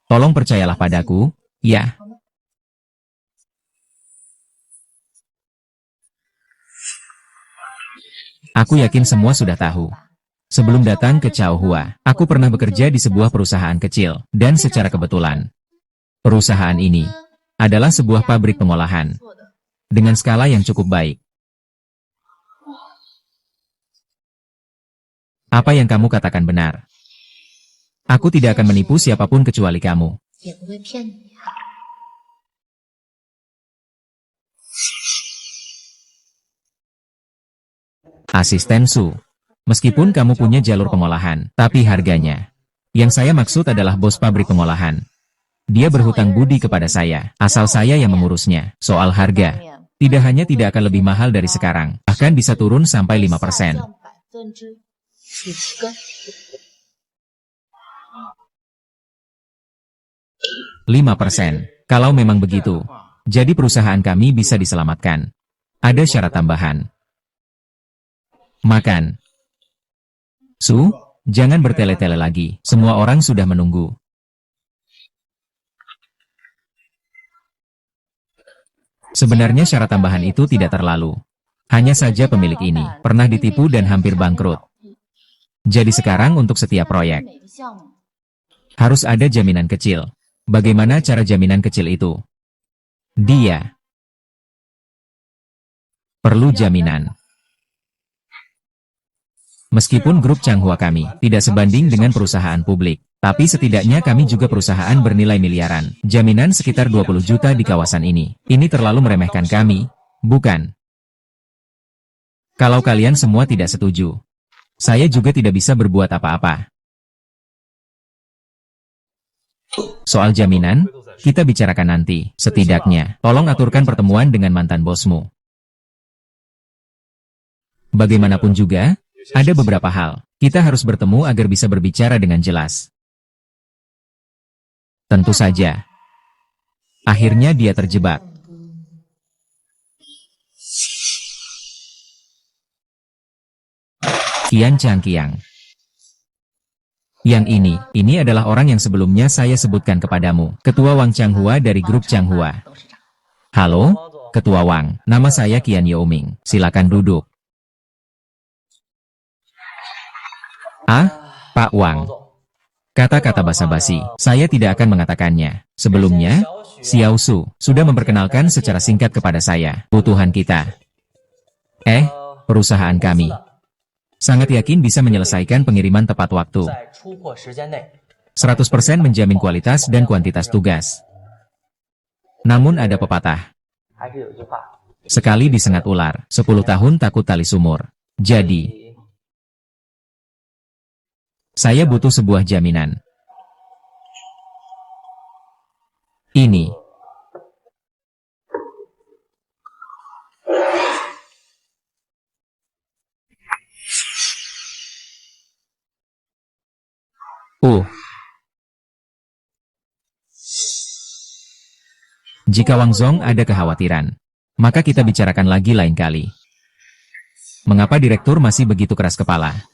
Tolong percayalah padaku, ya. Aku yakin semua sudah tahu. Sebelum datang ke Chaohua, aku pernah bekerja di sebuah perusahaan kecil, dan secara kebetulan, perusahaan ini adalah sebuah pabrik pengolahan dengan skala yang cukup baik. Apa yang kamu katakan benar. Aku tidak akan menipu siapapun kecuali kamu. Asisten Su. Meskipun kamu punya jalur pengolahan, tapi harganya. Yang saya maksud adalah bos pabrik pengolahan. Dia berhutang budi kepada saya, asal saya yang mengurusnya. Soal harga, tidak hanya tidak akan lebih mahal dari sekarang, bahkan bisa turun sampai 5%. 5%. Kalau memang begitu, jadi perusahaan kami bisa diselamatkan. Ada syarat tambahan. Makan. Su, jangan bertele-tele lagi. Semua orang sudah menunggu. Sebenarnya syarat tambahan itu tidak terlalu. Hanya saja pemilik ini pernah ditipu dan hampir bangkrut. Jadi sekarang untuk setiap proyek, harus ada jaminan kecil. Bagaimana cara jaminan kecil itu? Dia perlu jaminan. Meskipun grup Changhua kami tidak sebanding dengan perusahaan publik, tapi setidaknya kami juga perusahaan bernilai miliaran. Jaminan sekitar 20 juta di kawasan ini. Ini terlalu meremehkan kami, bukan? Kalau kalian semua tidak setuju, saya juga tidak bisa berbuat apa-apa. Soal jaminan, kita bicarakan nanti. Setidaknya, tolong aturkan pertemuan dengan mantan bosmu. Bagaimanapun juga, ada beberapa hal. Kita harus bertemu agar bisa berbicara dengan jelas. Tentu saja. Akhirnya dia terjebak. Qian Changqiang. Yang ini adalah orang yang sebelumnya saya sebutkan kepadamu. Ketua Wang Changhua dari grup Changhua. Halo, Ketua Wang. Nama saya Qian Youming. Silakan duduk. Pak Wang. Kata-kata basa-basi, saya tidak akan mengatakannya. Sebelumnya, Xiao Su sudah memperkenalkan secara singkat kepada saya kebutuhan kita. Perusahaan kami sangat yakin bisa menyelesaikan pengiriman tepat waktu. 100% menjamin kualitas dan kuantitas tugas. Namun ada pepatah. Sekali disengat ular, 10 tahun takut tali sumur. Jadi, saya butuh sebuah jaminan. Ini. Jika Wang Zong ada kekhawatiran, maka kita bicarakan lagi lain kali. Mengapa direktur masih begitu keras kepala?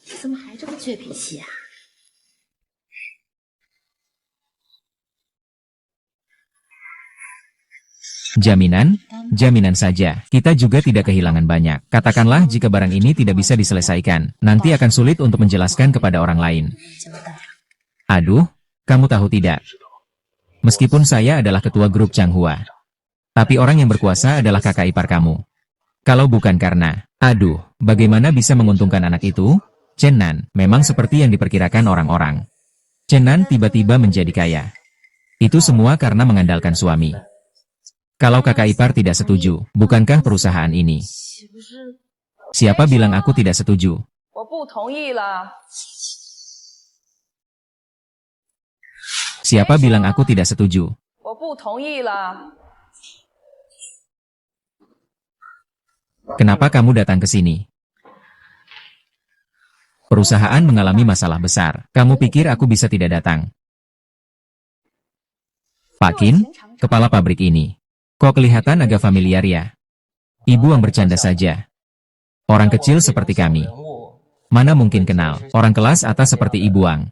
Jaminan? Jaminan saja. Kita juga tidak kehilangan banyak. Katakanlah jika barang ini tidak bisa diselesaikan, nanti akan sulit untuk menjelaskan kepada orang lain. Aduh, kamu tahu tidak? Meskipun saya adalah ketua grup Changhua, tapi orang yang berkuasa adalah kakak ipar kamu. Kalau bukan karena, bagaimana bisa menguntungkan anak itu? Chen Nan, memang seperti yang diperkirakan orang-orang. Chen Nan tiba-tiba menjadi kaya. Itu semua karena mengandalkan suami. Kalau kakak ipar tidak setuju, bukankah perusahaan ini? Siapa bilang aku tidak setuju? Siapa bilang aku tidak setuju? Kenapa kamu datang ke sini? Perusahaan mengalami masalah besar. Kamu pikir aku bisa tidak datang? Pak Qin, kepala pabrik ini. Kok kelihatan agak familiar ya? Ibu yang bercanda saja. Orang kecil seperti kami. Mana mungkin kenal orang kelas atas seperti Ibu Wang?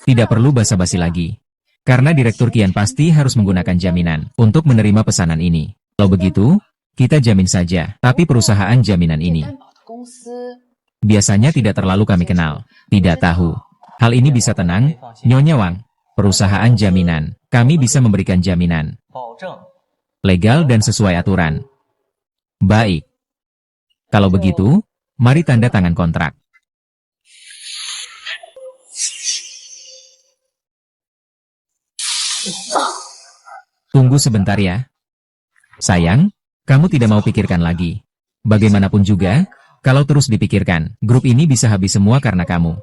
Tidak perlu basa-basi lagi. Karena Direktur Qian pasti harus menggunakan jaminan untuk menerima pesanan ini. Kalau begitu, kita jamin saja. Tapi perusahaan jaminan ini biasanya tidak terlalu kami kenal. Tidak tahu. Hal ini bisa tenang, Nyonya Wang. Perusahaan jaminan. Kami bisa memberikan jaminan. Legal dan sesuai aturan. Baik. Kalau begitu, mari tanda tangan kontrak. Tunggu sebentar ya. Sayang, kamu tidak mau pikirkan lagi. Bagaimanapun juga, kalau terus dipikirkan, grup ini bisa habis semua karena kamu.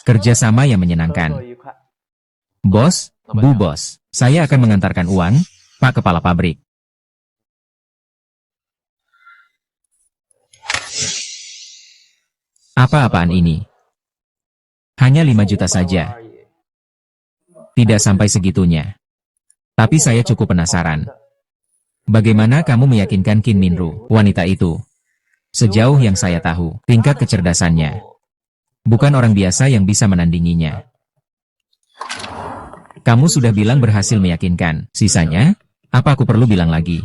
Kerjasama yang menyenangkan. Bos, Bu Bos, saya akan mengantarkan uang, Pak Kepala Pabrik. Apa-apaan ini? Hanya 5 juta saja. Tidak sampai segitunya. Tapi saya cukup penasaran. Bagaimana kamu meyakinkan Qin Minru, wanita itu? Sejauh yang saya tahu, tingkat kecerdasannya bukan orang biasa yang bisa menandinginya. Kamu sudah bilang berhasil meyakinkan. Sisanya, apa aku perlu bilang lagi?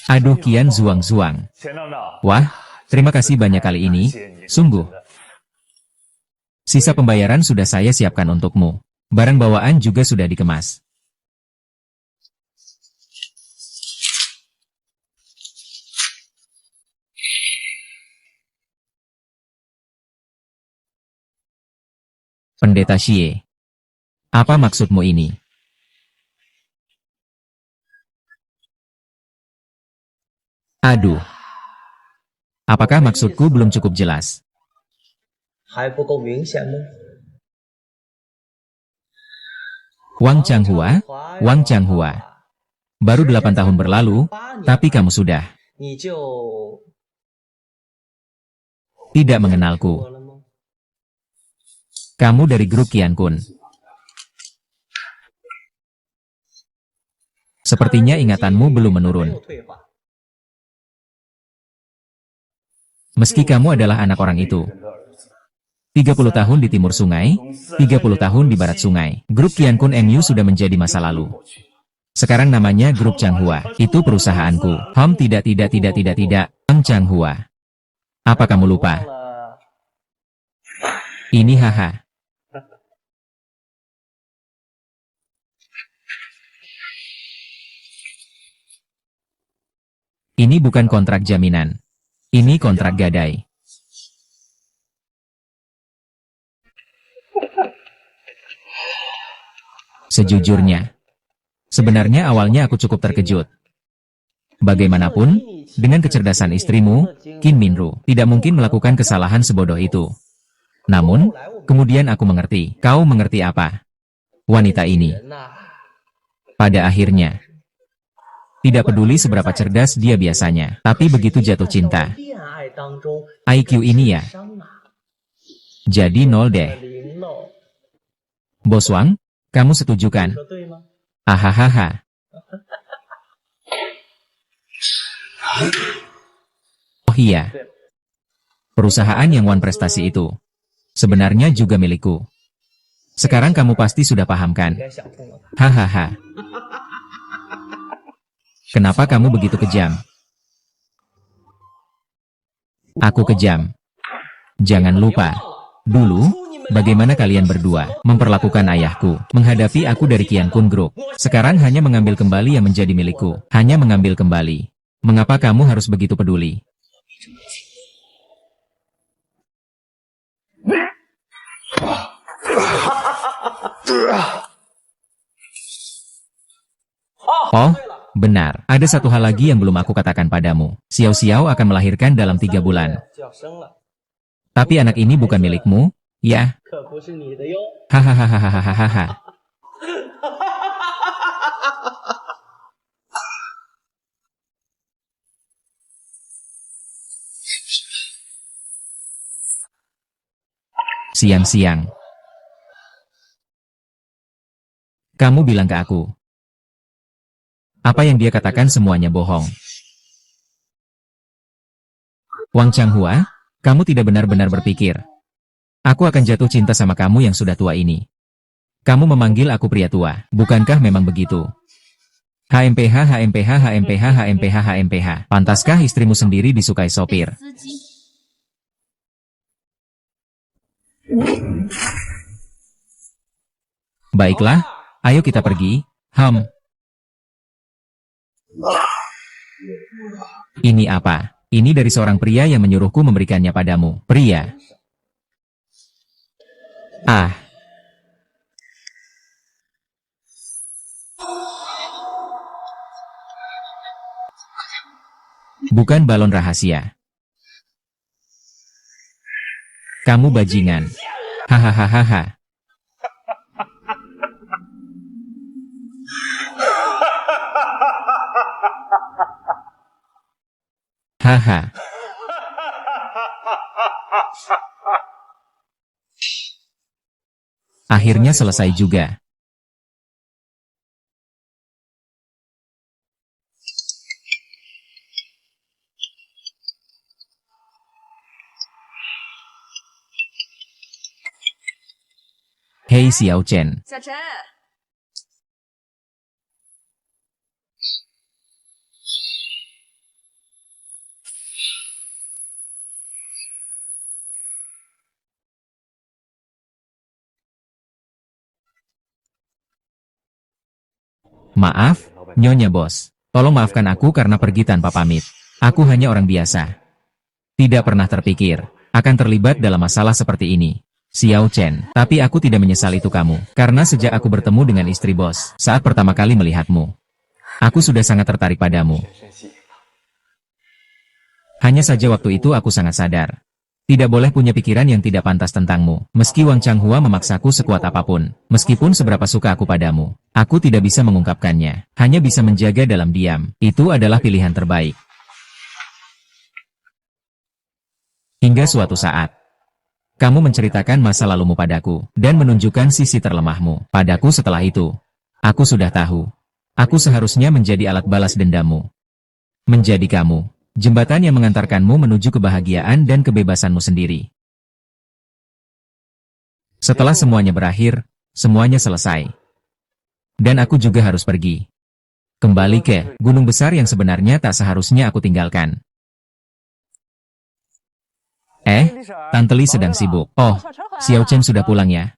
Aduh Qian Zuang-Zuang. Wah, terima kasih banyak kali ini. Sungguh. Sisa pembayaran sudah saya siapkan untukmu. Barang bawaan juga sudah dikemas. Pendeta Xie. Apa maksudmu ini? Aduh. Apakah maksudku belum cukup jelas? Wang Changhua, Wang Changhua. Baru 8 tahun berlalu, tapi kamu sudah tidak mengenalku. Kamu dari grup Qian Kun. Sepertinya ingatanmu belum menurun. Meski kamu adalah anak orang itu. 30 tahun di timur sungai, 30 tahun di barat sungai. Grup Qiankun Engyu sudah menjadi masa lalu. Sekarang namanya Grup Changhua. Itu perusahaanku. Tidak. Changhua. Apa kamu lupa? Ini haha. Ini bukan kontrak jaminan. Ini kontrak gadai. Sejujurnya, sebenarnya awalnya aku cukup terkejut. Bagaimanapun, dengan kecerdasan istrimu, Qin Minru, tidak mungkin melakukan kesalahan sebodoh itu. Namun, kemudian aku mengerti. Kau mengerti apa? Wanita ini. Pada akhirnya, tidak peduli seberapa cerdas dia biasanya, tapi begitu jatuh cinta. IQ ini ya. Jadi 0 deh. Bos Wang, kamu setuju kan? Ahahaha. Oh iya. Perusahaan yang Wan prestasi itu sebenarnya juga milikku. Sekarang kamu pasti sudah paham kan? Hahaha. Kenapa kamu begitu kejam? Aku kejam. Jangan lupa. Dulu, bagaimana kalian berdua memperlakukan ayahku, menghadapi aku dari Qiankun Group. Sekarang hanya mengambil kembali yang menjadi milikku. Hanya mengambil kembali. Mengapa kamu harus begitu peduli? Oh, benar. Ada satu hal lagi yang belum aku katakan padamu. Xiao Xiao akan melahirkan dalam 3 bulan. Tapi anak ini bukan milikmu, ya? Hahaha. Siang-siang. Kamu bilang ke aku. Apa yang dia katakan semuanya bohong. Wang Changhua, kamu tidak benar-benar berpikir. Aku akan jatuh cinta sama kamu yang sudah tua ini. Kamu memanggil aku pria tua, bukankah memang begitu? HMPH. Pantaskah istrimu sendiri disukai sopir? Baiklah, ayo kita pergi. Ini apa? Ini dari seorang pria yang menyuruhku memberikannya padamu. Pria. Ah. Bukan balon rahasia. Kamu bajingan. Hahaha. Haha. Akhirnya selesai juga. Hei Xiao Chen. Maaf, Nyonya Bos. Tolong maafkan aku karena pergi tanpa pamit. Aku hanya orang biasa. Tidak pernah terpikir akan terlibat dalam masalah seperti ini. Xiao Chen, tapi aku tidak menyesal itu kamu. Karena sejak aku bertemu dengan istri bos, saat pertama kali melihatmu, aku sudah sangat tertarik padamu. Hanya saja waktu itu aku sangat sadar. Tidak boleh punya pikiran yang tidak pantas tentangmu. Meski Wang Changhua memaksaku sekuat apapun, meskipun seberapa suka aku padamu, aku tidak bisa mengungkapkannya. Hanya bisa menjaga dalam diam. Itu adalah pilihan terbaik. Hingga suatu saat, kamu menceritakan masa lalumu padaku, dan menunjukkan sisi terlemahmu padaku. Setelah itu, aku sudah tahu. Aku seharusnya menjadi alat balas dendammu. Menjadi kamu. Jembatan yang mengantarkanmu menuju kebahagiaan dan kebebasanmu sendiri. Setelah semuanya berakhir, semuanya selesai. Dan aku juga harus pergi. Kembali ke gunung besar yang sebenarnya tak seharusnya aku tinggalkan. Tante Li sedang sibuk. Oh, Xiao Chen sudah pulang ya.